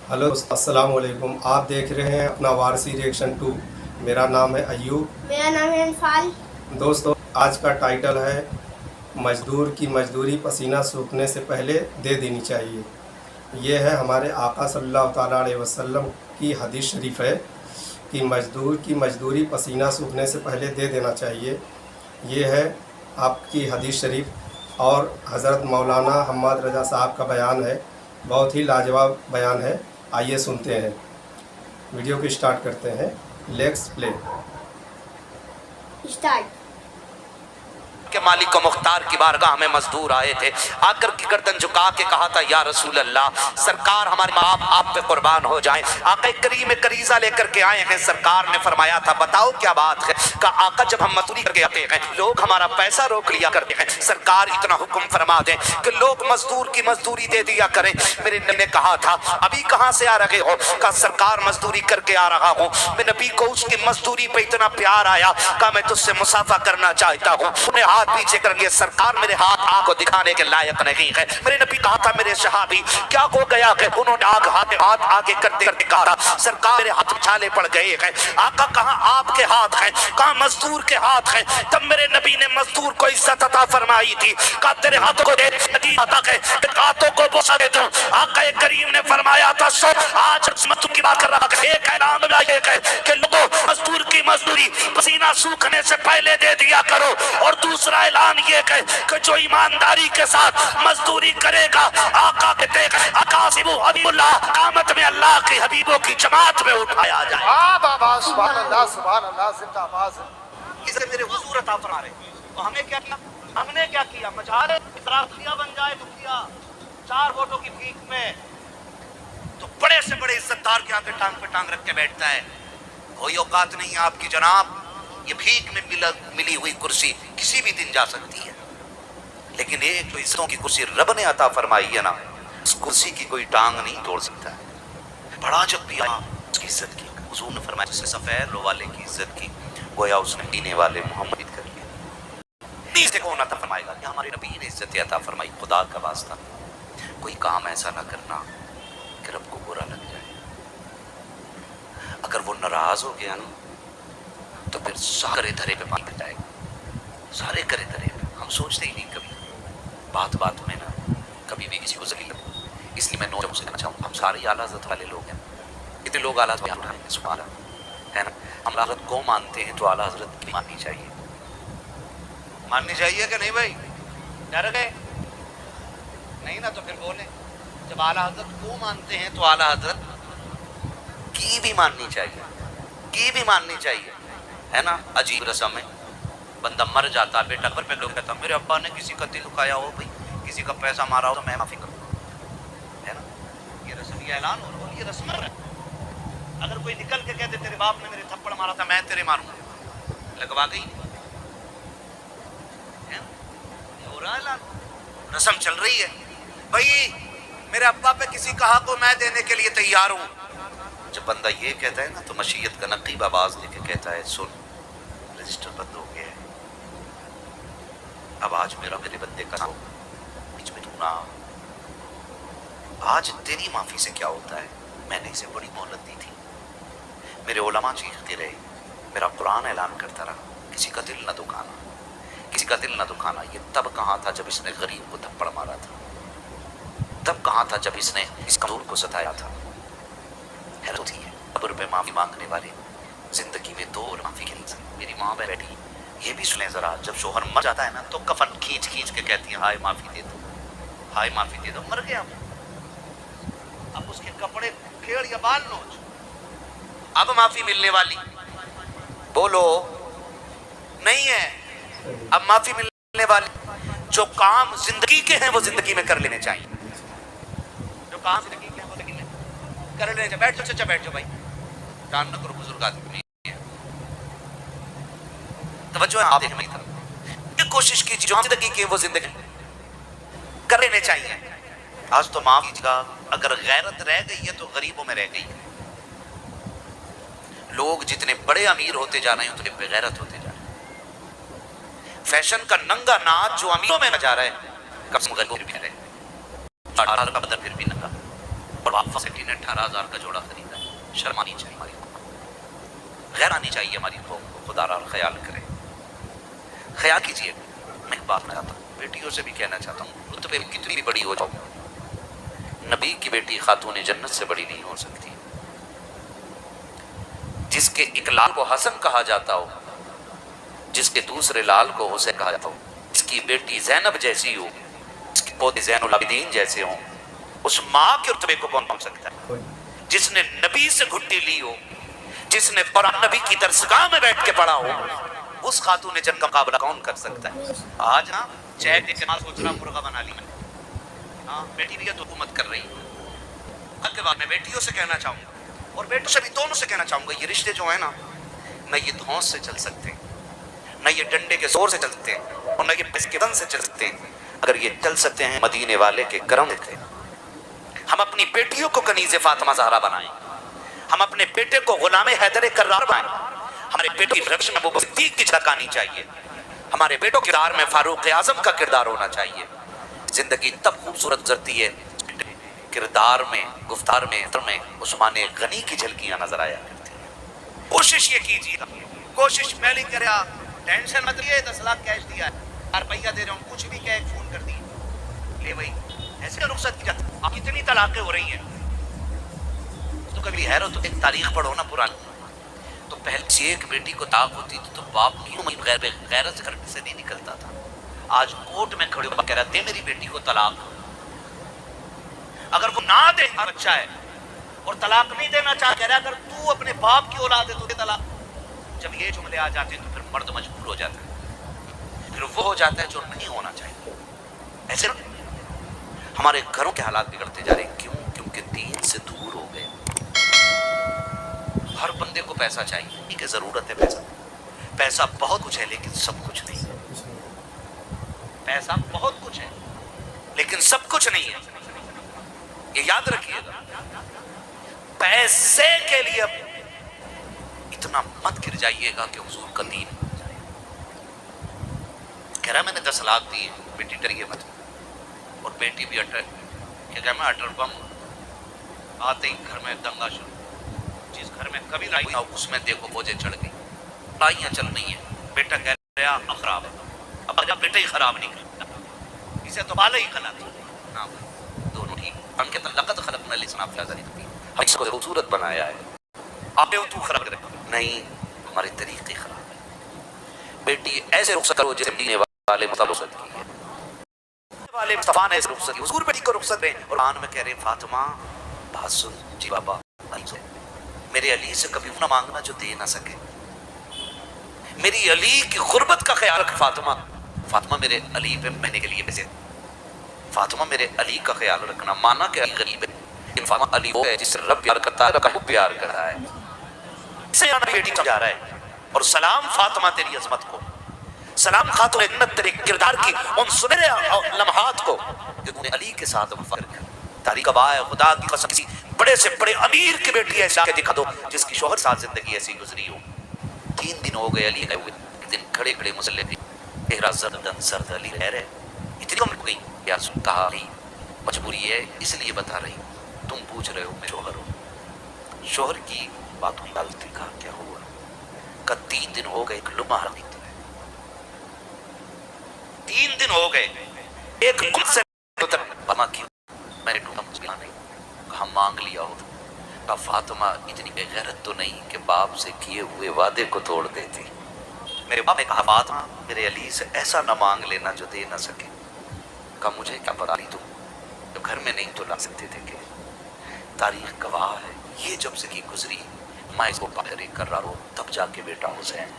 Hello अस्सलाम वालेकुम। आप देख रहे हैं अपना वारसी रिएक्शन 2। मेरा नाम है अयूब। मेरा नाम है इनफाल। दोस्तों, आज का टाइटल है मजदूर की मजदूरी पसीना सूखने से पहले दे देनी चाहिए। ये है हमारे आका सल्लल्लाहु ताला अलैहि वसल्लम की हदीस शरीफ है कि मजदूर की मजदूरी पसीना सूखने से पहले दे देना चाहिए। ये है आपकी हदीस शरीफ और हज़रत मौलाना हम्माद रज़ा साहब का बयान है। बहुत ही लाजवाब बयान है। आइए सुनते हैं। वीडियो को स्टार्ट करते हैं। Let's play. स्टार्ट। के मालिक को मुख्तार की बारगाह में मजदूर आए थे, आकर की गर्दन झुका के कहा था, या रसूल अल्लाह, सरकार हमारे बाप आप पे कुर्बान हो जाएं। आका करीम करीजा लेकर के आए हैं। सरकार ने फरमाया था, बताओ क्या बात है। कहा, आका जब हम मजदूरी करके आते हैं लोग हमारा पैसा रोक लिया करते हैं, सरकार इतना हुक्म फरमा दें कि लोग मजदूर की मजदूरी दे दिया करें। मेरे नबी ने कहा था, अभी कहां से आ रहे हो? कहा, सरकार मजदूरी करके आ रहा हूं। मेरे नबी को उसकी मजदूरी पे इतना प्यार आया, कहा मैं तुझसे मुसाफा करना चाहता हूं। हाथ पीछे करके, सरकार मेरे हाथ आपको दिखाने के लायक नहीं है। मेरे नबी कहा था, मेरे सहाबी क्या हो गया है? उन्होंने हाथ आगे करते करते कहा, सरकार मेरे हाथ में छाले पड़ गए हैं। आका कहा, आपके हाथ हैं? कहा, मजदूर के हाथ हैं। तब मेरे नबी ने मजदूर को इज्जत अता फरमाई थी। कहा, तेरे हाथों को दे, हाथों को बोसा दे दूं। आका करीम ने फरमाया था, आज मजदूर की बात कर रहा है। एक ऐलान है कि लोगों, मजदूर की मजदूरी पसीना सूखने से पहले दे दिया करो। और दूसरा ऐलान ये है कि जो ईमानदारी के साथ मजदूरी करेगा, आका कहते हैं, अकासिबु हबीबुल्लाह, क़यामत में अल्लाह के हबीबों की जमात में उठाया जाए। सुभान अल्लाह, सुभान अल्लाह। जिंदाबाद। इसे मेरे हुजूर अता फरमा रहे। तो हमें क्या किया? हमने क्या किया? मजारे इतराफिया बन जाए तो किया। 4 वोटों की भीख में तो बड़े से बड़े इज्जतदार के आगे टांग पे टांग रख के बैठता है। कोई औकात नहीं है आपकी जनाब। ये भीख में मिली हुई कुर्सी किसी भी दिन जा सकती है, लेकिन एक जो इज्जतों की कुर्सी रब ने अता फरमाई है ना, उस कुर्सी की कोई टांग नहीं तोड़ सकता है। बड़ा जब भी उसकी इज्जत की, हुजूर ने फरमाया, जिससे सफेद लो वाले की इज्जत की, गोया उसने पीने वाले मोहम्मद कर लिया। इसे कौन अता फरमाएगा? कि हमारे नबी ने इज्जत अता फरमाई। खुदा का वास्ता कोई काम ऐसा ना करना कि रब को बुरा लग जाए। अगर वो नाराज हो गया ना, तो फिर सारे धरे पे पानी गिर जाएगा। सारे करे धरे पे हम सोचते ही नहीं कभी, बात बात में ना कभी भी किसी को जलील लगता। इसलिए मैं नोट से कहना चाहूँगा, हम सारे आला हज़रत वाले लोग हैं। इतने लोग आला हज़रत उठाएंगे, सुभान अल्लाह, है ना। हम आला हज़रत को मानते हैं तो आला हज़रत की माननी चाहिए। माननी चाहिए कि नहीं भाई? डर गए नहीं ना? तो फिर बोले, जब आला हज़रत को मानते हैं तो आला हज़रत की भी माननी चाहिए, की भी माननी चाहिए, है ना। अजीब रस्म है, बंदा मर जाता है, बेटा घर पे लोग कहता, मेरे अब्बा ने किसी का दिल दुखाया हो, भाई किसी का पैसा मारा हो तो मैं माफी करूँ, है ना। ये रस्म, ये ऐलान हो रहा है, ये रस्म है। अगर कोई निकल के कहते, तेरे बाप ने मेरे थप्पड़ मारा था, मैं तेरे मारूंगा, लगवा गई, है ना। ये हो रहा है ऐलान, रस्म चल रही है। भाई मेरे अब्बा पे किसी का हक हो, मैं देने के लिए तैयार हूँ। जब बंदा ये कहता है ना, तो मशीयत का नकीब आवाज देके कहता है, सुन, रजिस्टर बंद हो गया है, अब आज मेरे बंदे का बीच में तू ना। आज तेरी माफी से क्या होता है? मैंने इसे बड़ी मोहलत दी थी, मेरे उलमा चीखते रहे, मेरा कुरान ऐलान करता रहा, किसी का दिल न दुखाना, किसी का दिल न दुखाना। ये तब कहाँ था जब इसने गरीब को थप्पड़ मारा था? तब कहाँ था जब इसने इस कमजोर को सताया था? होती है कब्र पे माफी मांगने वाले जिंदगी में 2 माफी के लिए। मेरी माँ बैठी, ये भी सुने जरा, जब शोहर मर जाता है ना, तो कफन खींच खींच के कहती है, हाय माफी दे दो, हाय माफी दे दो, मर गया। अब उसके कपड़े फेड़ या बाल नोच, अब माफी मिलने वाली बोलो नहीं है। अब माफी मिलने वाली, जो काम जिंदगी के हैं वो जिंदगी में कर लेने चाहिए। जो काम जिंदगी के हैं वो जिंदगी में कर ले। बैठ जाओ चाचा, बैठ जाओ भाई, कान न करो, बुजुर्ग आदमी है। तवज्जो है आप देखने की तरफ। ये कोशिश कीजिए, जो जिंदगी की वो जिंदगी कर लेने चाहिए। आज तो माफ कीजिएगा, अगर गैरत रह गई है तो गरीबों में रह गई है। लोग जितने बड़े अमीर होते जा रहे हैं उतने बेगैरत होते जा रहे हैं। फैशन का नंगा नाच जो अमीरों में न जा रहा है, कब से गरीबों में भी रहे। का बदन फिर भी नंगा। اور واپس سے 18,000 کا جوڑا خریدا. شرم آنی چاہیے ہماری قوم کو, غیر آنی چاہیے ہماری قوم کو. خدا را خیال کرے, خیال کیجیے. میں ایک بات چاہتا ہوں, بیٹیوں سے بھی کہنا چاہتا ہوں, رتبے میں کتنی بھی بڑی ہو جاؤ, نبی کی بیٹی خاتون جنت سے بڑی نہیں ہو سکتی. جس کے ایک لال کو حسن کہا جاتا ہو, جس کے دوسرے لال کو حسین کہا جاتا ہو, جس کی بیٹی زینب جیسی ہو, جس کے پوتے زین العابدین جیسے ہوں, اس ماں کے رتبے کو کون پہنچ سکتا ہے؟ جس نے نبی سے گھٹی لی ہو, جس نے قرآن نبی کی درسگاہ میں بیٹھ کے پڑھا ہو, اس خاتون جنت کا مقابلہ کون کر سکتا ہے؟ آج نا چیک دے کے ماں سوچ رہا مرغا بنا لی میں, ہاں بیٹی بھی ہے تو حکومت کر رہی. حق کے بعد میں بیٹیوں سے کہنا چاہوں گا, اور بیٹوں سے بھی دونوں سے کہنا چاہوں گا, یہ رشتے جو ہیں نا, نہ یہ دھونس سے چل سکتے ہیں, نہ یہ ڈنڈے کے زور سے چل سکتے ہیں, اور نہ یہ پس کے دن سے چل سکتے ہیں. اگر یہ چل سکتے ہیں مدینے والے کے کرم سے. ہم اپنی بیٹیوں کو کنیز فاطمہ زہرا بنائیں, ہم اپنے بیٹے کو غلام حیدر کرار بنائیں. ہمارے بیٹوں کی رقص میں ابو صدیق کی جھلک آنی چاہیے, ہمارے بیٹوں کے کردار میں فاروق اعظم کا کردار ہونا چاہیے. زندگی تب خوبصورت گزرتی ہے کردار میں, گفتار میں, عطر میں عثمان غنی کی جھلکیاں نظر آیا کرتی ہیں. کوشش یہ کیجیے, کوشش پہلے کریا, ٹینشن مت لیے, 10 لاکھ کیش دیا ہے, 4 روپیہ دے رہا ہوں, کچھ بھی کہہ فون کر دی لے بھائی, ایسے رخصت کی جاتی. اب کتنی طلاقیں ہو رہی ہیں, تو کبھی حیرت تو ایک تاریخ پڑھو نا پرانی, تو پہلے سے ایک بیٹی کو طلاق ہوتی تھی تو باپ کیوں غیرت سے نہیں نکلتا تھا. آج کورٹ میں کھڑے ہو کہہ رہا دے میری بیٹی کو طلاق. اگر وہ نہ دے بچہ ہے اور طلاق نہیں دینا چاہ, کہہ رہا اگر تو اپنے باپ کی اولاد ہے تو دے طلاق. جب یہ جملے آ جاتے ہیں تو پھر مرد مجبور ہو جاتا ہے, پھر وہ ہو جاتا ہے جو نہیں ہونا چاہیے. ایسے ہمارے گھروں کے حالات بگڑتے جا رہے ہیں. کیوں؟ کیونکہ دین سے دور ہو گئے. ہر بندے کو پیسہ چاہیے, ٹھیک ہے ضرورت ہے پیسہ, پیسہ بہت کچھ ہے لیکن سب کچھ نہیں. پیسہ بہت کچھ ہے لیکن سب کچھ نہیں ہے, یہ یاد رکھیے گا. پیسے کے لیے اتنا مت گر جائیے گا کہ حضور کا دین کہہ رہا میں نے 10 لاکھ دیے, بیٹی ڈریے مت. اور بیٹی بھی کہ میں اٹر بم آتے ہی گھر میں دنگا شروع, جس گھر میں کبھی لائی نہ اس میں دیکھو بوجھے چڑھ گئی, لائیاں چل رہی ہیں. بیٹا کہہ رہا اب خراب ہے, اب جب بیٹا ہی خراب نہیں کرتا, اسے تو بالا ہی غلط نہ دونوں ٹھیک. ہم کہتے ہیں لقد خلقنا الانسان فی احسن تقویم, ہم اس کو خوبصورت بنایا ہے. آپ نے تو خراب کرے نہیں, ہمارے طریقے خراب ہیں. بیٹی ایسے رخصت کرو جیسے مدینے والے مصطفیٰ رخصت کی ہے, والے مصطفیٰ نے ایسے رخصت کی. حضور بیٹی کو رخصت دیں اور قرآن میں کہہ رہے ہیں فاطمہ بات سن جی بابا, میرے علی سے کبھی نہ مانگنا جو دے نہ سکے. میری علی کی غربت کا خیال رکھ فاطمہ. فاطمہ میرے علی پہ مہینے کے لیے پیسے, فاطمہ میرے علی کا خیال رکھنا. مانا کہ علی غریب ہے لیکن فاطمہ علی وہ ہے جس سے رب پیار کرتا ہے, رب پیار کر رہا ہے. اسے بیٹی سمجھا رہا ہے. اور سلام فاطمہ تیری عظمت کو, سلام خاتون جنت تیرے کردار کی ان سنہرے لمحات کو کہ تو نے علی کے ساتھ وفا کیا. تاریخ گواہ ہے, خدا کی قسم کسی بڑے سے بڑے امیر کی بیٹی ایسا کہ دکھا دو جس کی شوہر ساتھ زندگی ایسی گزری ہو. 3 دن ہو گئے علی گئے ہوئے, ایک دن کھڑے کھڑے مسلح پہ چہرہ زردن سرد علی رہ رہے. اتنی عمر ہو گئی یا کہا نہیں مجبوری ہے اس لیے بتا رہی, تم پوچھ رہے ہو میں شوہر ہوں. شوہر کی باتوں ڈالتی کہا کیا ہوا, کہ 3 دن ہو گئے ایک لمحہ نہیں, 3 دن ہو گئے ایک خود سے بما کیوں میں نے ڈھونڈا مجھے نہیں. کہا مانگ لیا ہو. کہا فاطمہ اتنی بے غیرت تو نہیں کہ باپ سے کیے ہوئے وعدے کو توڑ دیتی. میرے باپ نے کہا فاطمہ میرے علی سے ایسا نہ مانگ لینا جو دے نہ سکے. کہا مجھے کیا پتا نہیں, تو جب گھر میں نہیں تو لا سکتے تھے. کہ تاریخ گواہ ہے یہ جب سے کی گزری میں اس کو باہر کر رہا ہوں تب جا کے بیٹا حسین.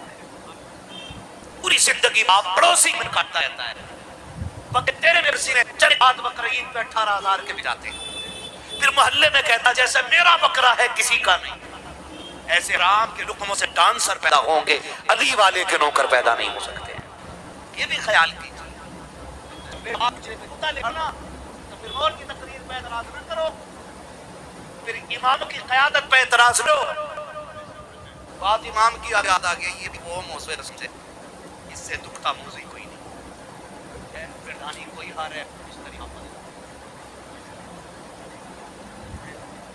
پوری زندگی باپ پڑوسی میں کاٹتا رہتا ہے. وقت تیرے مرسی نے چلے بات بقرعید پہ 18,000 کے بھی جاتے ہیں, پھر محلے میں کہتا جیسے میرا بکرا ہے کسی کا نہیں. ایسے رام کے لقموں سے ڈانسر پیدا ہوں گے, علی والے کے نوکر پیدا نہیں ہو سکتے ہیں. یہ بھی خیال کیجیے. آپ جب کتا لکھنا تو پھر مول کی تقریر پہ اعتراض نہ کرو, پھر امام کی قیادت پہ اعتراض لو. بات امام کی یاد آ گئی, یہ بھی وہ موضوع رسم سے اس سے دکھتا موضوع کوئی نہیں ہے. پھر دانی کوئی ہار ہے اس طریقہ پر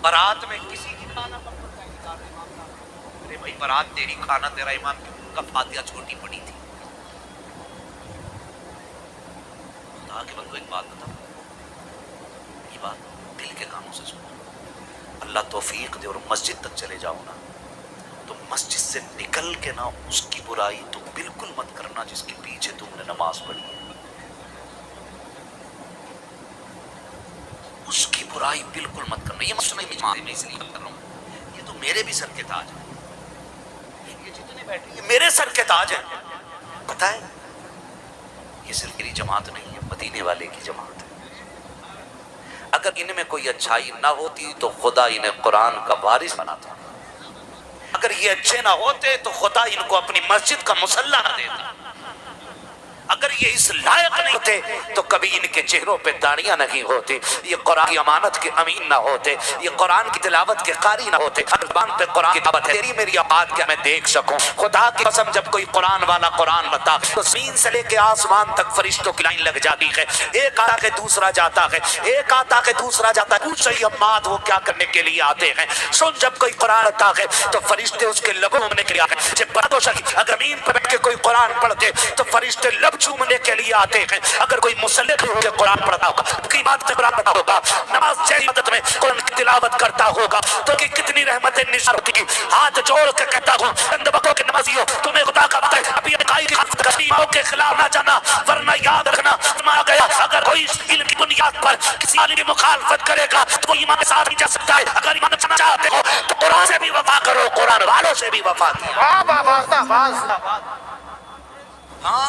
बारात में किसी की खाना कम पड़ता है इनकार इमाम का। अरे भाई बारात तेरी, खाना तेरा, इमाम का फातिहा छोटी पड़ी थी। खुदा के बंदो एक बात बताओ, ये बात दिल के कानों से सुनो। अल्लाह तौफीक दे और मस्जिद तक चले जाओ ना, तो मस्जिद से निकल के ना उसकी बुराई तो बिल्कुल मत करना जिसके पीछे तुमने नमाज पढ़ी है। उसकी बुराई बिल्कुल मत करना। ये मसला मैं इसलिए कर रहा हूँ, ये तो मेरे भी सर के ताज है, ये जितने बैठे ये मेरे सर के ताज है। पता है ये सिर्फ मेरी जमात नहीं है, मदीने वाले की जमात है। अगर इनमें कोई अच्छाई ना होती तो खुदा इन्हें कुरान का वारिस बनाता। अगर ये अच्छे ना होते तो खुदा इनको अपनी मस्जिद का मुसल्ला ना देता। अगर ये इस लायक नहीं होते तो कभी इनके चेहरों पे दाढ़ियां नहीं होती, ये कुरान की अमानत के अमीन ना होते, ये कुरान की तिलावत के कारी ना होते। हर जुबान पे कुरान की तिलावत है, तेरी मेरी औकात क्या मैं देख सकूं। खुदा की कसम जब कोई कुरान वाला कुरान बता तो जमीन से लेके आसमान तक फरिश्तों की लाइन लग जाती है। एक आता है दूसरा जाता है, एक आता है दूसरा जाता है। पूछ रही अम्माद वो क्या करने के लिए आते हैं। सुन जब कोई कुरान आता है तो फरिश्ते उसके लबों में के लिए आते हैं। अगर जमीन पर बैठ के कोई कुरान पढ़ते तो फरिश्ते लब चूमने के लिए आते हैं। अगर कोई मुसल्ले पे होकर कुरान पढ़ता होगा, की बात से कुरान पढ़ता होगा, नमाज जैसी इबादत में कुरान की तिलावत करता होगा तो कि कितनी रहमतें निसार होती। हाथ जोड़ के कहता हूँ चंद वक्तों के नमाजियों, तुम्हें खुदा का वक्त है, अभी इकाई की कसीमों के खिलाफ ना जाना, वरना याद रखना तुम आ गया। अगर कोई इल्म की बुनियाद पर किसी आलिम की मुखालफत करेगा तो वो ईमान के साथ नहीं जा सकता है। अगर ईमान रखना चाहते हो तो कुरान से भी वफा करो, कुरान वालों से भी वफा किया। हाँ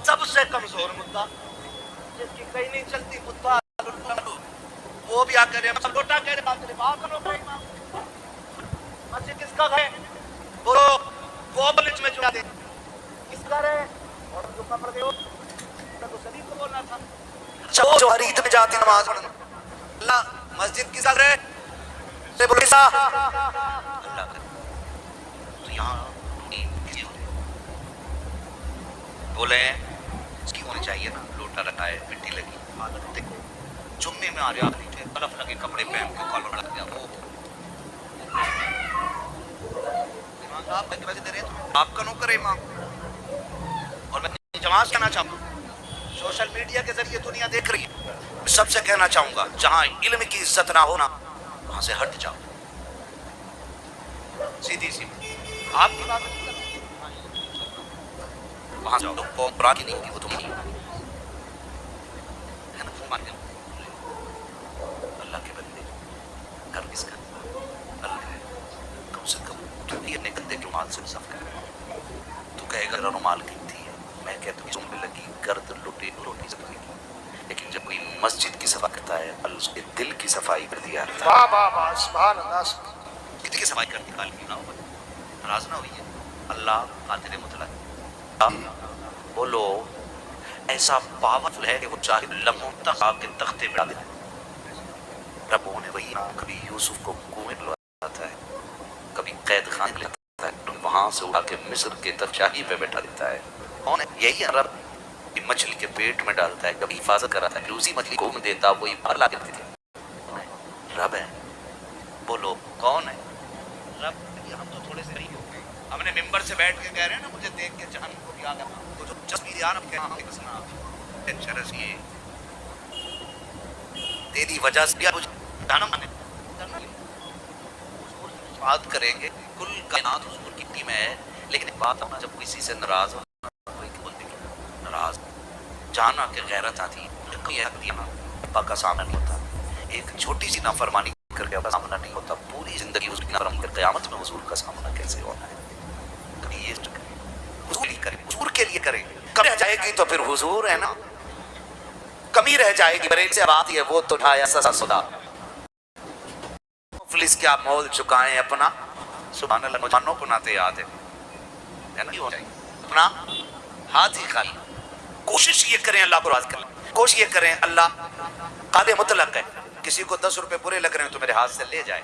सबसे कमजोर मुद्दा जिसकी कहीं नहीं चलती मुद्दा, वो भी आकर लोटा कह रहे मस्जिद किसका है बोलो, वो बलिच में चुरा दे किसका है और जो पकड़ गए हो तो शरीफ को बोलना था। जो हरीत में जाती नमाज पढ़ने अल्लाह मस्जिद किसका है से बोले सा अल्लाह का। तो यहाँ बोले इसकी होनी चाहिए ना, लोटा रखा है, मिट्टी लगी, आदत देखो जुम्मे में आ रहे आदमी थे, बर्फ लगे कपड़े पहन के कॉलर लग गया। वो इमाम साहब पैसे दे रहे हैं, आपका नौकर है इमाम। और मैं जमात कहना चाहूँगा, सोशल मीडिया के जरिए दुनिया देख रही है, सबसे कहना चाहूँगा जहाँ इल्म की इज्जत ना हो ना वहाँ से हट जाओ। सीधी सी आपकी बात वहां जाओ, कौम कुरान की नहीं होगी, वो तुम नहीं होगी है ना। मान गया अल्लाह के बंदे कर किसका अल्लाह है, कम से कम तू ये निकल दे कि माल से इंसाफ कर। तू कहेगा रुमाल कीमती है, मैं कहता हूँ में लगी गर्द लुटे रोटी से बनेगी। लेकिन जब कोई मस्जिद की सफाई करता है अल्लाह उसके दिल की सफाई कर दिया कितनी की सफाई करती काल की ना हो, नाराज ना हुई है अल्लाह कातिल मुतलक बोलो ऐसा पावरफुल है कि वो चाहे लम्हों तक आके तख्ते पे डाल दे। रब्बों ने वही कभी यूसुफ को कुएं में बुलाता है, कभी कैद खाने में लेता है, वहां से उठा के मिस्र के तख्शाही पे बैठा देता है। कौन है? यही है रब। मछली के पेट में डालता है, कभी हिफाजत कराता है, दूसरी मछली को देता वही बाहर ला देती थी। रब है, बोलो कौन है रब? हम तो थोड़े से नहीं हो गए, हमने मिंबर से बैठ के कह रहे हैं ना मुझे देख के जहन्नम को याद आता तो जो जस्मीर यार के नाम कसना चरस ये तेरी वजह से मुझे जहन्नम आने बात करेंगे। कुल कायनात हुजूर की टीम है, लेकिन बात अपना जब किसी से नाराज हो कोई बोलते नाराज जाना के गैरत आती कोई अब्बा का सामना नहीं होता, एक छोटी सी नाफरमानी करके आपका सामना नहीं होता, पूरी जिंदगी उसकी नाफरमानी कर क़यामत में हुजूर का सामना कैसे होना है। कभी ये हुजूर के लिए करें, कमी रह जाएगी तो फिर हुजूर है ना, कमी रह जाएगी बरेली से बात है वो तो उठाया ससा सुदा पुलिस क्या मोल चुकाएं अपना सुभान अल्लाह मुजानो को नाते याद है ना, अपना हाथ ही खाली। कोशिश ये करें अल्लाह को राज़ी करने, कोशिश ये करें अल्लाह कादे मुतलक है, किसी को 10 रुपए बुरे लग रहे हैं तो मेरे हाथ से ले जाए।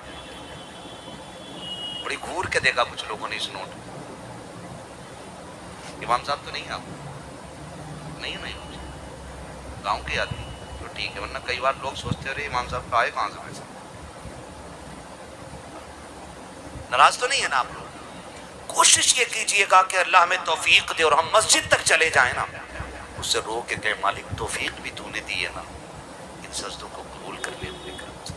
बड़ी घूर के देखा कुछ लोगों ने इस नोट। इमाम साहब तो नहीं आप नहीं गांव के आदमी तो ठीक है, वरना कई बार लोग सोचते रहे इमाम साहब का आए कहाँ से पैसा। नाराज तो नहीं है ना आप लोग? कोशिश ये कीजिएगा कि अल्लाह हमें तौफीक दे और हम मस्जिद तक चले जाएं ना, उससे रो के कहे मालिक तौफीक भी तूने दी है ना, इन सजदों को कबूल कर ले अपने करम से।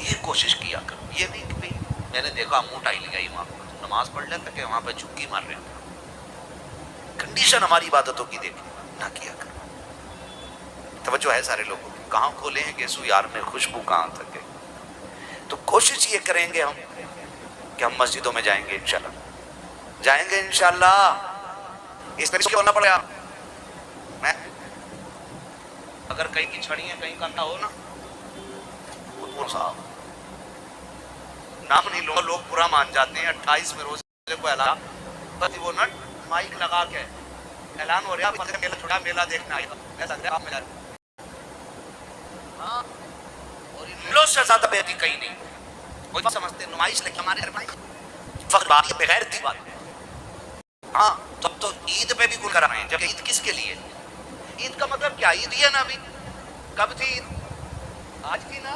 ये कोशिश किया करो, ये नहीं कि भाई मैंने देखा मुंह टाई लगाई वहाँ पर, नमाज पढ़ लेता कि वहाँ पर झुक्की मार रहे हैं। कंडीशन हमारी इबादतों की देखी ना किया करो। तवज्जो है सारे लोगों की, कहाँ खोले हैं गेसू यार में खुशबू कहाँ तक है। तो कोशिश ये करेंगे हम कि हम मस्जिदों में जाएंगे इंशाल्लाह, जाएंगे इंशाल्लाह। इस तरह से होना पड़ेगा। मैं अगर कहीं की छड़ी है कहीं कंधा हो ना, वो साहब नाम नहीं लो, लोग बुरा मान जाते हैं। 28 में रोजे को ऐलान, बस वो नट माइक लगा के ऐलान हो रहा है मेला छोड़ा, मेला देखने आएगा, ऐसा लग रहा है आप मेला। हाँ, और इन लोगों से ज्यादा बेहतरी कहीं नहीं। वो समझते नुमाइश लेके हमारे घर में फख्र बगैर थी बात। हाँ, तब तो ईद पे भी गुण करा रहे हैं, जब ईद किसके लिए? ईद का मतलब क्या? ईद ही है ना। अभी कब थी ईद? आज थी ना।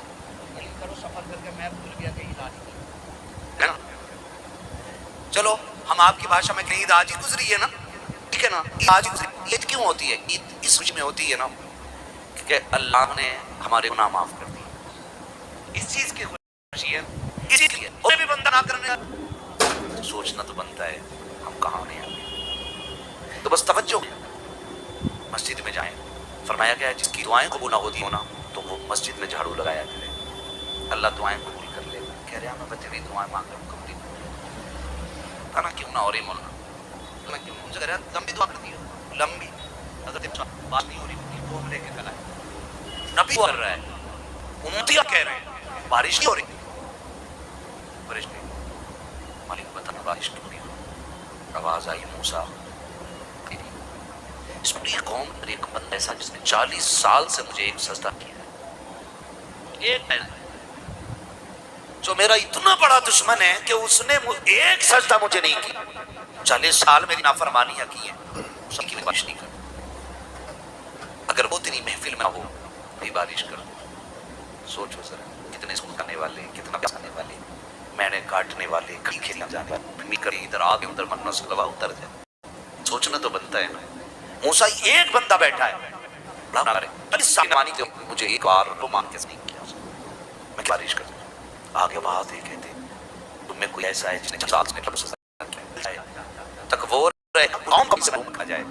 करो सफर करके, मैं भूल गया कि ईद आज थी, है ना। चलो हम आपकी भाषा में कहीं ईद आज ही गुजरी है ना, ठीक है ना। ईद आज गुजरी। ईद क्यों होती है? ईद इस खुशी में होती है ना क्योंकि अल्लाह ने हमारे गुनाह माफ कर दिए। इस चीज की खुशी है, इसीलिए और भी बंदा ना करने का सोचना तो बनता है हम कहाँ नहीं आए। तो बस तवज्जो, मस्जिद में जाएं। फरमाया गया है जिसकी दुआएं कबूल ना होती हो ना तो वो मस्जिद में झाड़ू लगाया करे, अल्लाह दुआएं कबूल कर लेगा। कह रहे हैं मैं तेरी दुआएं मांग रहा हूँ कबूल ना क्यों ना, और ही मौलाना ना क्यों उनसे कह रहा लंबी दुआ कर दी हो, लंबी अगर तेरी बात नहीं हो रही वो लेके चला है। नबी कर रहा है, उम्मतियां कह रहे हैं बारिश नहीं हो रही, बारिश नहीं। मालिक बताना बारिश क्यों नहीं हो? आवाज आई मूसा, इस पूरी कौम पर एक बंदा ऐसा जिसने 40 साल से मुझे एक सजदा किया है, एक है जो मेरा इतना बड़ा दुश्मन है कि उसने एक सजदा मुझे नहीं किया। 40 साल मेरी नाफरमानियां की हैं, उसकी बारिश नहीं कर। अगर वो तेरी महफिल में हो भी बारिश कर, सोचो जरा कितने सुखाने वाले, कितना बचाने वाले, मैंने काटने वाले, कहीं खेलने जाने वाले, इधर आगे उधर मन्नत से दवा उतर जाए। सोचना तो बनता है ना। मूसा एक बंदा बैठा है, मुझे एक बार तो मान के नहीं किया, मैं बारिश कर आगे बात है। कहते तुम में कोई ऐसा है जिसने 4 साल तक वो कौन से मुंह खा जाए,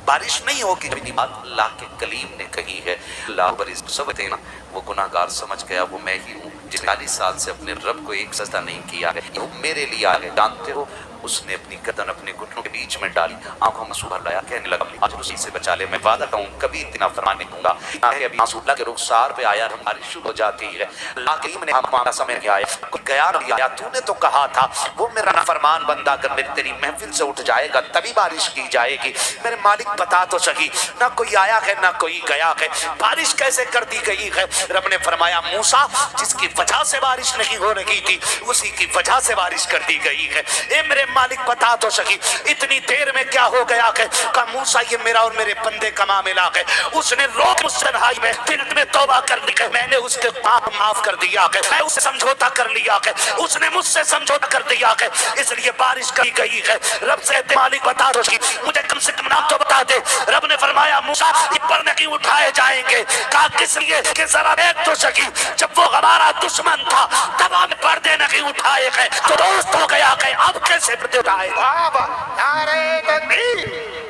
बारिश नहीं होगी। जब बात अल्लाह के कलीम ने कही है, अल्लाह पर सब थे ना, वो गुनाहगार समझ गया वो मैं ही हूँ जिसने 40 साल से अपने रब को एक सजदा नहीं किया है। वो मेरे लिए आ गए, जानते हो उसने अपनी गर्दन अपने घुटनों के बीच में डाली, आंखों में आंसू भर लाया, कहने लगा आज उसी से बचा ले, मैं वादा कहूँ कभी इतना फरमान नहीं दूंगा। अभी आंसू अल्लाह के रुखसार पे आया, बारिश शुरू हो जाती है। अल्लाह करीम ने हमारा समय क्या आया, कुछ गया नहीं आया, तूने तो कहा था वो मेरा नाफरमान बंदा अगर मेरी तेरी महफिल से उठ जाएगा तभी बारिश की जाएगी। मेरे मालिक बता तो सही, ना कोई आया है ना कोई गया है, बारिश कैसे कर दी गई है? रब ने फरमाया मूसा जिसकी वजह से बारिश नहीं हो रही थी उसी की वजह से बारिश कर दी गई है। ए मेरे मालिक बता तो सही इतनी देर में क्या हो गया है? का मूसा ये मेरा और मेरे बंदे का मामला है, उसने रोक मुझसे में दिल में तौबा कर ली है, मैंने उसके पाप माफ कर दिया है, मैं उससे समझौता कर लिया है, उसने मुझसे समझौता कर दिया है, इसलिए बारिश की गई है। रब से मालिक बता दो मुझे कम से कम नाम तो बता दे। रब ने फरमाया मूसा ये पर नहीं उठाए जाएंगे। कहा किस लिए? कि जरा देख तो सकी जब वो हमारा दुश्मन था तब हमें पर्दे नहीं उठाए गए, तो दोस्त हो गया गए, अब कैसे पर्दे उठाए? बाबा नारे तकबीर,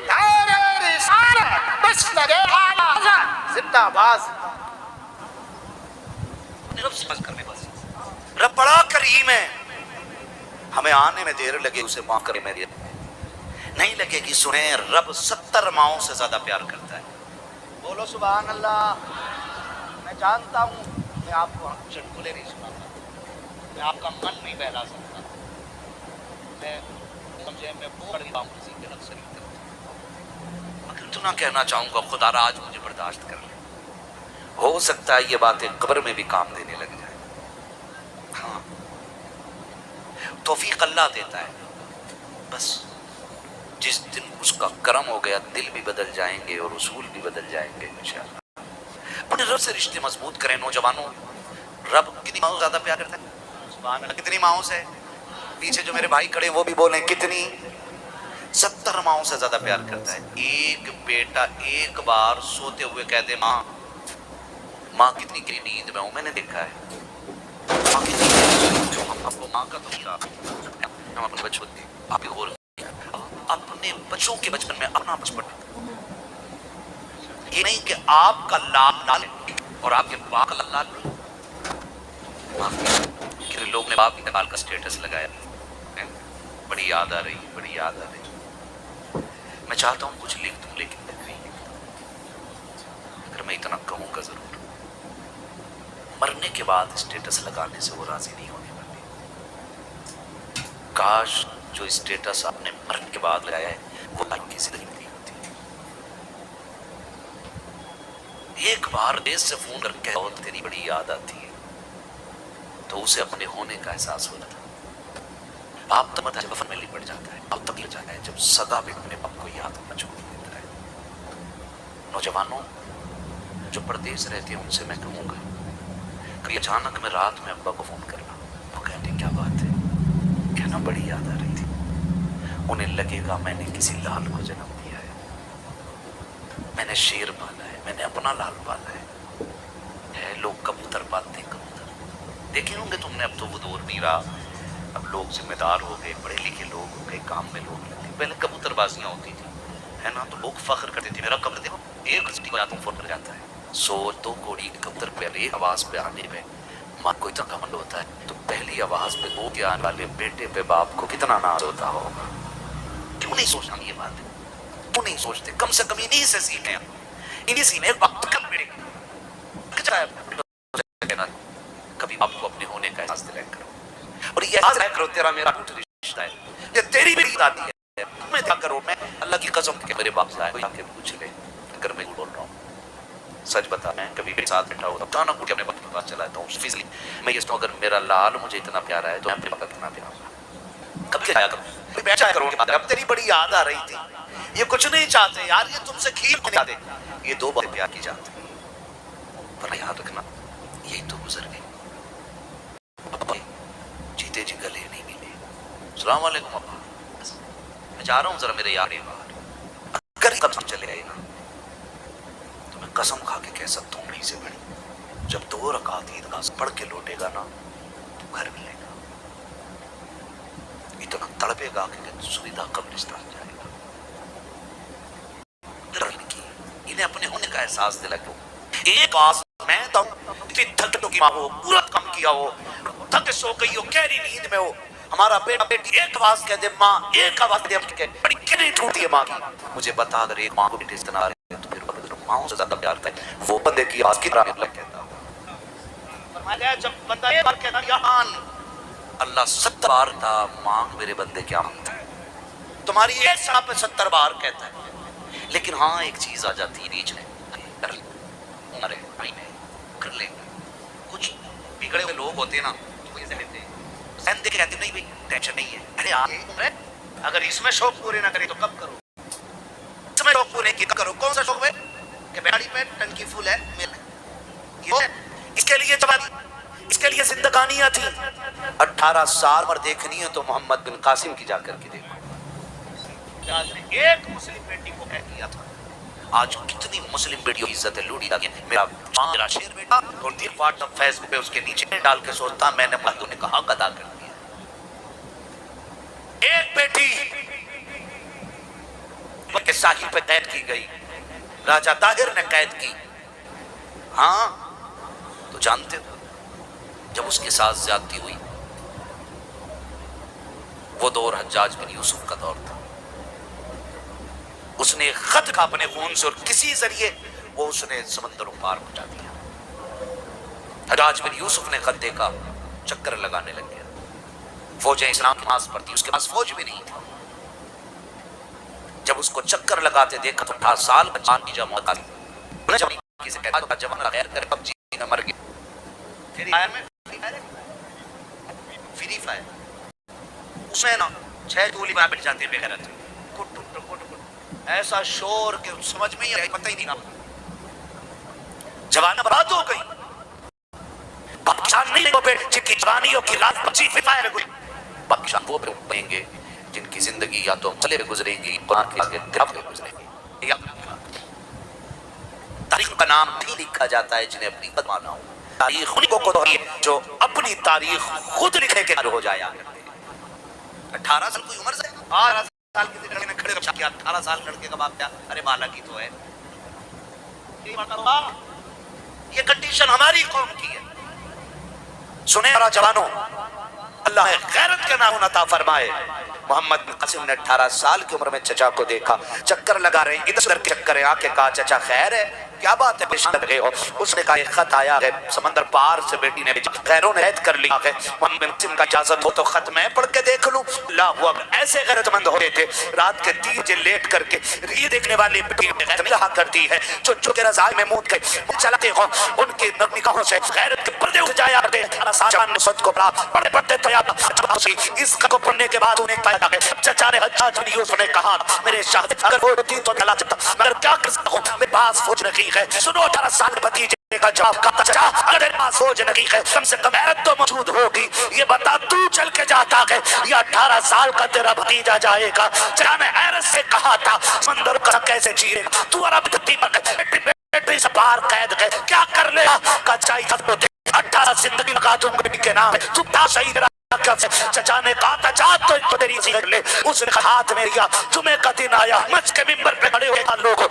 नारे रिसालत, बस लगे आला जिंदाबाद। रब समझ करने बस, रब बड़ा करीम है, हमें आने में देर लगे उसे माफ करे मेरी नहीं लगेगी। सुने रब 70 माओं से ज्यादा प्यार करता है। बोलो सुभान अल्लाह। मैं जानता हूँ मैं आपको चटकुले नहीं सुनाता, मैं आपका मन नहीं बहला सकता, मैं समझे मैं बोल रही हूँ किसी के लफ्ज़ नहीं करता, मगर इतना कहना चाहूँगा खुदारा आज मुझे बर्दाश्त कर ले, हो सकता है ये बातें कब्र में भी काम देने लग जाए। हाँ तौफीक अल्लाह देता है, बस जिस दिन उसका करम हो गया दिल भी बदल जाएंगे और उसूल भी बदल जाएंगे इंशाअल्लाह। अपने रब से रिश्ते मजबूत करें नौजवानों। रब कितनी ज्यादा प्यार करता है? सुभान अल्लाह। कितनी माओं से, पीछे जो मेरे भाई खड़े हैं वो भी बोलें कितनी, 70 माओं से ज्यादा प्यार करता है। एक बेटा एक बार सोते हुए कहते माँ, माँ कितनी गहरी नींद में हूँ, मैंने देखा है माँ कितनी गहरी नींद में हूँ। आपको माँ का तो क्या, हम अपने बच्चों की आप और अपने बच्चों के बचपन में अपना बचपन, ये नहीं कि आपका लाल लाल और आपके बाप का लाल लाल। लोग ने बाप इंतकाल का स्टेटस लगाया, बड़ी याद आ रही, बड़ी याद आ रही। मैं चाहता हूँ कुछ लिख दूं लेकिन नहीं, अगर मैं इतना कहूँगा जरूर, मरने के बाद स्टेटस लगाने से वो राजी नहीं होने वाली। काश जो स्टेटस आपने मरने के बाद लगाया है वो आपकी जिंदगी में नहीं होती। एक बार देश से फोन करके बहुत तेरी बड़ी याद आती है तो उसे अपने होने का एहसास होता था। बाप तब जब फैमिली बढ़ जाता है, अब तक लग जाता है जब सगा भी अपने बाप को याद करना छोड़ देता है। नौजवानों जो परदेश रहते हैं उनसे मैं कहूँगा, कभी अचानक मैं रात में अब्बा को फोन करना, वो कहते क्या बात है, कहना बड़ी याद आ रही थी। उन्हें लगेगा मैंने किसी लाल को जन्म दिया है, मैंने शेर पाला है, मैंने अपना लाल पाला है। लोग कबूतर पालते हैं, कबूतर देखे होंगे तुमने, अब तो वो दौर नहीं रहा, अब लोग जिम्मेदार हो गए, पढ़े लिखे लोग हो गए, काम में लोग लगे। पहले कबूतरबाजियाँ होती थी, है ना, तो लोग फख्र करते थे मेरा कबूतर देखो, एक घंटे बाद फोन कर जाता है। सोच तो कोड़ी कबूतर पहले आवाज पे आने में माँ को इतना घमंड होता है, तो पहली आवाज पे वो के आने वाले बेटे पे बाप को कितना नाज होता होगा। क्यों नहीं सोचना ये बात, क्यों नहीं सोचते? कम से कम इन्हीं से सीखें, इन्हीं सीने बाप कब मिलेगी। कभी आपको अपने होने का एहसास दिलाया करो, और ये एहसास दिलाया करो तेरा मेरा रिश्ता है, ये तेरी मेरी दादी है। मैं क्या करूं, मैं अल्लाह की कसम के मेरे बाप से आए आके पूछ ले, अगर मैं बोल रहा हूँ सच बता, मैं कभी मेरे साथ बैठा होता अचानक मुझे अपने बाप के पास चला जाता हूँ फिजली, मैं ये अगर मेरा लाल मुझे इतना प्यारा है तो मैं अपने बाप कितना प्यारा हूँ। कब क्या करूँ, बैठा करूँ, अब तेरी बड़ी याद आ रही थी, ये कुछ नहीं चाहते यार, ये तुमसे खीर नहीं आते, ये दो बातें प्यार की जाती है, पर याद रखना यही तो गुजर गई, जीते जी गले नहीं मिले। अस्सलाम वालेकुम अब्बा, मैं जा रहा हूँ जरा मेरे यार बाहर, अगर कब चले आए ना तो मैं कसम खा के कह सकता हूँ नहीं से बड़ी, जब 2 रकात ईदगाह से पढ़ के लौटेगा ना तो घर मिलेगा, इतना तड़पेगा कि सुविधा कब्रिस्तान जाएगा। इन्हें अपने होने का एहसास दिला क्यों? एक आस मैं तो इतनी थक की माँ हो, पूरा कम किया हो, थक सो गई हो, गहरी नींद में हो, हमारा बेटा बेटी एक आवाज कह दे माँ, एक आवाज दे बड़ी गहरी टूटी है माँ की। मुझे बता अगर एक माँ को बेटे इतना आ रहे हैं तो फिर माँ से ज्यादा प्यार करता है वो बंदे की आवाज की तरह कहता है। जब बंदा एक बार कहता यान अल्लाह 70 बार था मांग मेरे बंदे क्या मांगता है, तुम्हारी एक साहब पे 70 बार कहता है। लेकिन हाँ एक चीज आ जाती है बीच में, अरे भाई ने कर ले, कुछ बिगड़े हुए लोग होते हैं ना तो ये कहते हैं सहन देके कहते नहीं भाई टेंशन नहीं है, अरे यार अगर इसमें शौक पूरे ना करे तो कब करो, इसमें शौक पूरे की करो। कौन सा शौक है कि गाड़ी में टंकी फुल है मिल्क, ये इसके लिए चबाती, इसके लिए जिंदगानियां थी। 18 साल पर देखनी है तो मोहम्मद बिन कासिम की जाकर के देखो, एक मुस्लिम बेटी को कह दिया था। आज कितनी मुस्लिम बेटियों की इज्जत है लूटी लगी। मेरा शेर बेटा और दिल व्हाट्सएप फेसबुक पे उसके नीचे डाल के सोचता मैंने मर्दों ने कहा अदा कर दिया। एक बेटी के साहिल पे कैद की गई, राजा ताहिर ने कैद की। हाँ तो जानते हो जब उसके साथ ज्यादती हुई वो दौर हज्जाज बिन यूसुफ का दौर था। उसने खत का अपने खून से और किसी जरिए वो उसने समंदरों पार पहुंचा दिया। हज्जाज बिन यूसुफ ने खत देखा, चक्कर लगाने लग गया। फौजें इस्लाम की नमाज पढ़ती, उसके पास फौज भी नहीं थी। जब उसको चक्कर लगाते देखा तो 18 साल बच्चान की जमात जवान गैर करे पबजी में मर गया। फ्री फायर उसमें ना 6 गोली बैठ जाते हैं बेगैरत, कुट कुट कुट कुट ऐसा शोर के समझ में ही पता ही नहीं ना। जवान बर्बाद हो गई। बादशाह नहीं वो बेटे जिनकी जवानियों की रात बची फिर बादशाह वो बनेंगे जिनकी जिंदगी या तो मसले पे गुजरेगी कुरान के आगे गिरफ्त पे गुजरेगी। तारीख का नाम भी लिखा जाता है जिन्हें अपनी कद माना हो। तारीख उन्हीं को तो है जो अपनी तारीख खुद लिखने के हो जाया करते हैं। 18 साल की उम्र से 18 साल के लड़के ने खड़े किया, 18 साल लड़के का बाप क्या, अरे बालक ही तो है। ये कंडीशन हमारी कौम की है। सुने जवानों, अल्लाह गैरत के नाम अता फरमाए। मोहम्मद बिन कासिम ने 18 साल की उम्र में चचा को देखा, चक्कर लगा रहे, इधर उधर के चक्कर है, आके कहा चचा खैर है, क्या बात है परेशान लग रहे हो? उसने कहा एक खत आया है समंदर पार से बेटी ने भेजा, गैरों ने ऐद कर लिया है, मोहम्मद बिन कासिम का इजाजत हो तो खत मैं पढ़ के देख लूं। अल्लाह अकबर, ऐसे गैरतमंद हो रहे थे रात के 3 बजे लेट करके ये देखने वाली बेटी गैरत नहीं रहा करती है जो जो के रज़ाए में मूत गए चलाते हो उनकी निगाहों से गैरत के पर्दे उठ जाया करते हैं। साजान ने सद को पढ़ा, पढ़ते पढ़ते तैयार इस को पढ़ने के बाद उन्हें पाया गया चचा ने हज्जाज बिन यूसुफ ने कहा मेरे शाह अगर वो होती तो चला जाता, मगर क्या कर सकता हूं, मेरे पास फौज नहीं है। सुनो 18 साल के भतीजे का जवाब का चचा अगर तेरे पास फौज नहीं है कम से कम गैरत तो मौजूद होगी, ये बता तू चल के जाता है या 18 साल का तेरा भतीजा जाएगा। चचा ने हैरत से कहा था समंदर का कैसे जिएगा तू, और अब धरती पर बेटी से पार कैद है क्या कर ले का चाई तो 18 जिंदगी लगा दूंगा बेटी के नाम तू था सही। चचा ने कहा था जा तो तेरी कर ले। उसने हाथ में लिया, जुमे का दिन आया, मच के मिंबर पे खड़े हुए लोग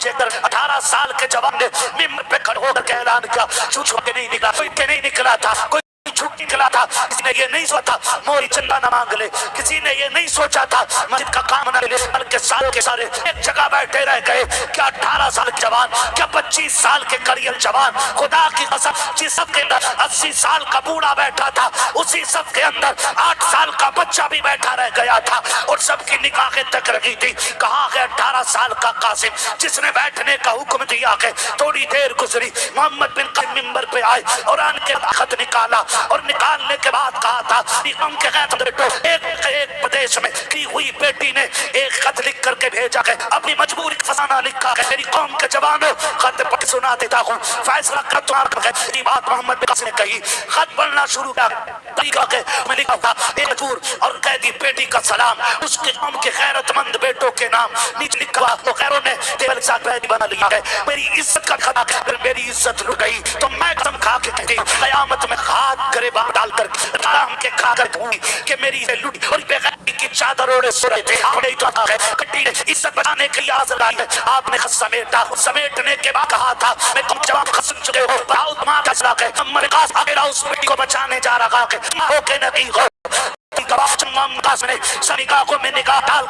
18 साल के जवान ने मिंबर पे खड़े होकर ऐलान किया, छू के नहीं निकला, कोई के नहीं निकला था, कोई झूठ निकला था, किसी ने ये नहीं सोचा मोरी चंदा न मांग ले, किसी ने ये नहीं सोचा था मस्जिद का काम न ले, बल्कि सारे के सारे एक जगह बैठे रह गए। क्या 18 साल के जवान, क्या 25 साल के करियल जवान, खुदा की कसम जिस सब के अंदर 80 साल का बूढ़ा बैठा था उसी सब के अंदर 8 साल का बच्चा भी बैठा रह गया था और सबकी निगाहें तक रही थी। कहाँ है 18 साल का कासिम जिसने बैठने का हुक्म दिया है? थोड़ी देर गुजरी, मोहम्मद बिन कासिम मिंबर पे आए और आन के खत निकाला और निकालने के बाद कहा था एक प्रदेश में की हुई बेटी ने एक खत लिख करके भेजा है, अपनी मजबूरी का फसाना लिखा है, मेरी कौम के जवानों खत पढ़ सुना देता हूँ, फैसला कर तुम्हारा है। बात मोहम्मद बिन कासिम ने कही, खत पढ़ना शुरू किया, मैं लिखा था एक मजबूर और कैदी बेटी का सलाम उसके कौम के गैरतमंद बेटों के नाम नीचे लिखा। तो खैरों ने टेबल साथ बना लिया है, मेरी इज्जत का खतरा, अगर मेरी इज्जत लुट गई तो मैं कसम खा के कहती कयामत में हाथ गरीबान डालकर राम के खाकर भूमि कि मेरी इसे लूटी और बेगैरती की चादर ओढ़े सो रहे थे। आपने तो है कट्टी ने इज्जत बचाने के लिए आज़ाद आई है, आपने समेटा, समेटने के बाद कहा था मैं तुम जवाब खसम चुके हो, बताओ तुम्हारा फैसला है। हमारे पास अकेला उस बेटी को बचाने जा रहा है, हो के नहीं हो में निगाह डाल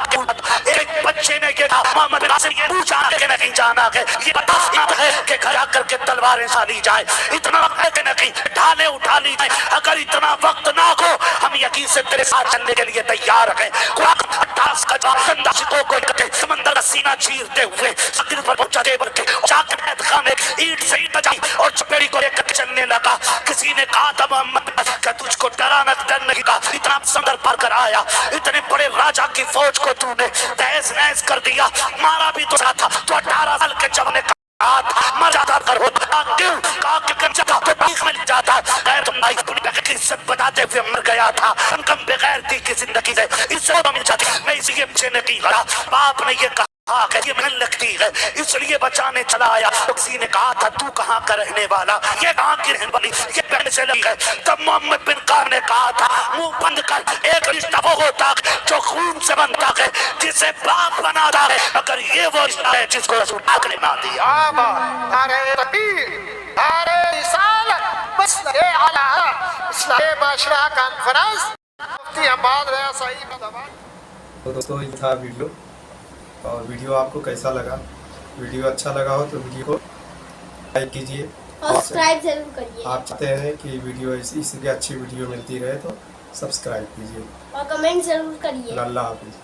एक बच्चे ने ये मोहम्मद बिन कासिम ये पूछा कि नहीं जाना है, ये बता है कि घर आकर के तलवारें साली जाए, इतना वक्त है कि नहीं ढाले उठा ली जाए, अगर इतना वक्त ना हो हम यकीन से तेरे साथ चलने के लिए तैयार हैं। समंदर का सीना चीरते हुए सकीर पर पहुंचा देवर के जाकर खाने ईंट से ईंट बजाई और चपेड़ी को लेकर चलने लगा। किसी ने कहा था मोहम्मद क्या तुझको डर नहीं का, इतना समंदर पार कर आया, इतने बड़े राजा की फौज को तूने तहस नहस कर दिया, मारा भी तो था, तो 18 साल के जवान ने कहा था मर जाता कर हो क्यों कहा कि कर जाता तो बीच में जाता गैर तुम नहीं अपनी इज्जत बताते हुए मर गया था। हम कम बेगैरती की जिंदगी से इज्जत मिल जाती, मैं इसलिए मुझे नहीं कहा, बाप ने ये कहा ये मन लगती है इसलिए बचाने चला आया। तो किसी ने कहा था तू कहाँ का रहने वाला, ये कहाँ की रहने वाली, ये पहले से लगी है। तब मोहम्मद बिन कासिम ने कहा था मुंह बंद कर, एक रिश्ता वो होता है जो खून से बनता है जिसे बाप बनाता है, अगर ये वो रिश्ता है जिसको रसूल पाक ने ना दिया। नारे तकबीर, नारे रिसालत, मसले आला, इस्लामी माशरा कॉन्फ्रेंस, मुफ्ती अहमद रज़ा सईद दवा। तो दोस्तों ये था वीडियो, और वीडियो आपको कैसा लगा? वीडियो अच्छा लगा हो तो वीडियो को लाइक कीजिए और सब्सक्राइब जरूर करिए। आप चाहते हैं कि वीडियो इससे अच्छी वीडियो मिलती रहे तो सब्सक्राइब कीजिए और कमेंट जरूर करिए। अल्लाह हाफिज़।